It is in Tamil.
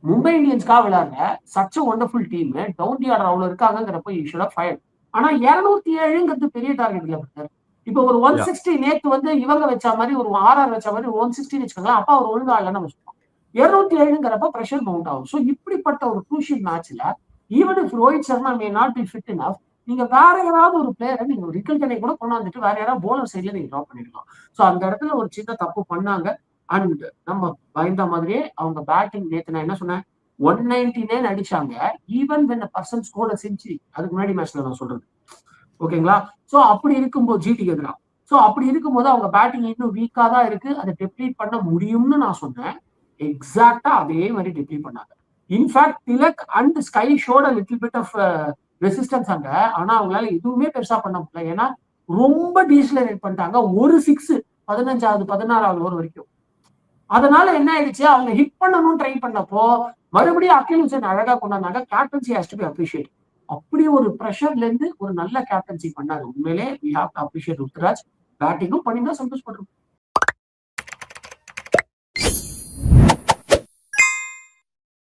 மும்பை இந்தியன்ஸ்க்காக விளையாடுற such wonderful team down the order அவ்வளவு இருக்காங்கிறப்ப யூ ஷுட் ஹவ் ஃபயர்ட். ஆனா 207ங்கிறது பெரிய டார்கெட் இல்ல பிரதர். இப்போ ஒரு 160 நேத்து வந்து இவங்க வச்ச மாதிரி ஒரு ஆர்ஆர் வச்ச மாதிரி 160 வச்சுக்கோங்களேன். அப்பா ஒரு ஒழுங்கா இல்லைன்னு நம்ம சொல்லுவோம். 207ங்கிறப்ப பிரஷர் மவுண்ட் ஆகும். ஸோ இப்படிப்பட்ட ஒரு குரூஷியல் மேட்ச்ல even if Rohit Sharma may not be fit enough, நீங்க வேற யாராவது ஒரு பிளேயரை நீங்க ஒரு ரிக்கல்டனை கூட கொண்டு வந்துட்டு வேற யாராவது போலர் சைட்ல நீங்க ட்ராப் பண்ணிடலாம். ஸோ அந்த இடத்துல ஒரு சின்ன தப்பு பண்ணாங்க. அண்ட் நம்ம பயந்த மாதிரியே அவங்க பேட்டிங் நேத்து நான் என்ன சொன்னேன், 199 அடிச்சாங்க. Even when person score century. அதுக்கு முன்னாடி மேட்ச்ல நான் சொல்றது ஓகேங்களா. சோ அப்படி இருக்கும்போது ஜிடிக்கு எதிராக, சோ அப்படி இருக்கும்போது அவங்க பேட்டிங் இன்னும் வீக்கா தான் இருக்கு, அதை டெப்ளீட் பண்ண முடியும்னு நான் சொன்னேன். எக்ஸாக்டா அதே மாதிரி டெப்ளீட் பண்ணாங்க. In fact Tilak and Sky showed a little bit of resistance அங்க. ஆனா அவங்களால எதுவுமே பெருசா பண்ண முடியல. ஏன்னா ரொம்ப டீசலரேட் பண்ணிட்டாங்க. ஒரு 6 15வது 16வது ஓவர் வரைக்கும். அதனால என்ன ஆயிடுச்சு, அவங்க ஹிட் பண்ணணும்னு ட்ரை பண்ணப்போ மறுபடியும் அகில் ஹுசைன் அழகா கொண்டாந்தாங்க. Captaincy has to be appreciate. அப்படி ஒரு பிரஷர்ல இருந்து ஒரு நல்ல கேப்டன்சி பண்ணாரு. உண்மையிலே we have to appreciate Ruturaj. பேட்டிங்கும் பண்ணி தான் சந்தோஷப்படுறோம்.